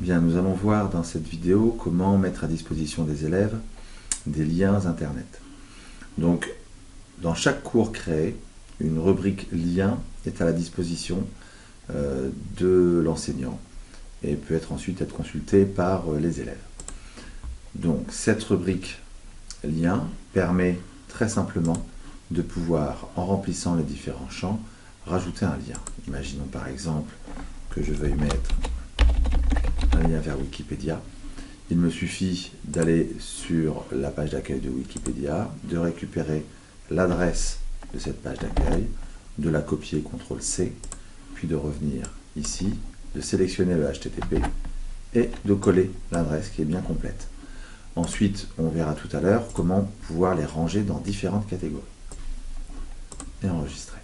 Bien, nous allons voir dans cette vidéo comment mettre à disposition des élèves des liens Internet. Donc, dans chaque cours créé, une rubrique lien est à la disposition de l'enseignant et peut ensuite être consultée par les élèves. Donc, cette rubrique lien permet très simplement de pouvoir, en remplissant les différents champs, rajouter un lien. Imaginons par exemple que je veuille mettre un lien vers Wikipédia. Il me suffit d'aller sur la page d'accueil de Wikipédia, de récupérer l'adresse de cette page d'accueil, de la copier CTRL-C, puis de revenir ici, de sélectionner le HTTP et de coller l'adresse qui est bien complète. Ensuite, on verra tout à l'heure comment pouvoir les ranger dans différentes catégories. Et enregistrer.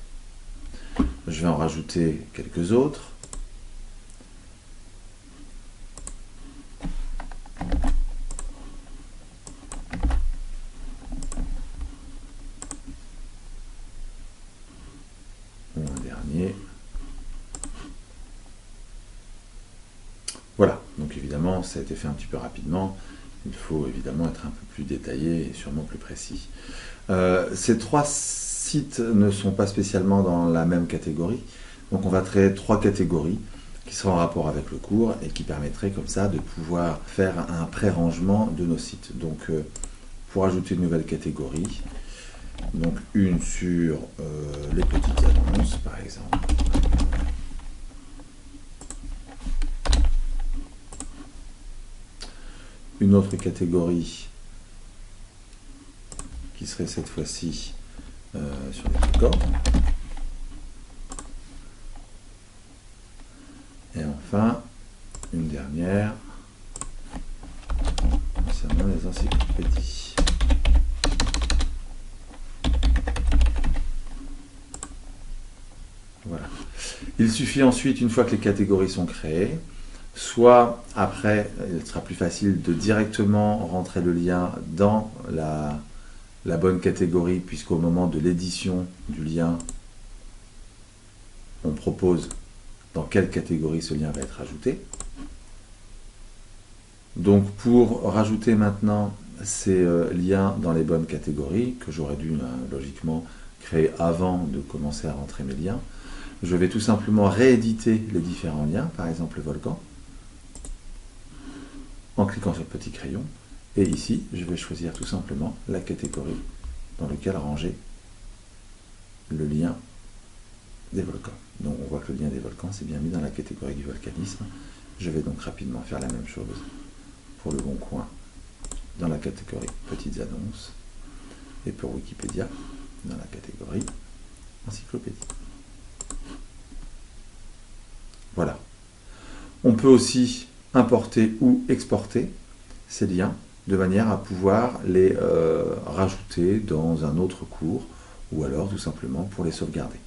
Je vais en rajouter quelques autres. Ou un dernier. Voilà, donc évidemment, ça a été fait un petit peu rapidement. Il faut évidemment être un peu plus détaillé et sûrement plus précis. Ces trois sites ne sont pas spécialement dans la même catégorie. Donc on va créer trois catégories qui seront en rapport avec le cours et qui permettraient comme ça de pouvoir faire un pré-rangement de nos sites. Donc pour ajouter une nouvelle catégorie, donc une sur les petites annonces par exemple. Une autre catégorie qui serait cette fois-ci sur les corps. Et enfin, une dernière concernant les encyclopédies. Voilà. Il suffit ensuite, une fois que les catégories sont créées, soit après, il sera plus facile de directement rentrer le lien dans la bonne catégorie, puisqu'au moment de l'édition du lien, on propose dans quelle catégorie ce lien va être ajouté. Donc pour rajouter maintenant ces liens dans les bonnes catégories, que j'aurais dû logiquement créer avant de commencer à rentrer mes liens, je vais tout simplement rééditer les différents liens, par exemple le volcan, en cliquant sur le petit crayon, et ici je vais choisir tout simplement la catégorie dans laquelle ranger le lien des volcans. Donc on voit que le lien des volcans c'est bien mis dans la catégorie du volcanisme. Je vais donc rapidement faire la même chose pour le Bon Coin dans la catégorie petites annonces et pour Wikipédia dans la catégorie encyclopédie. Voilà. On peut aussi importer ou exporter ces liens de manière à pouvoir les rajouter dans un autre cours ou alors tout simplement pour les sauvegarder.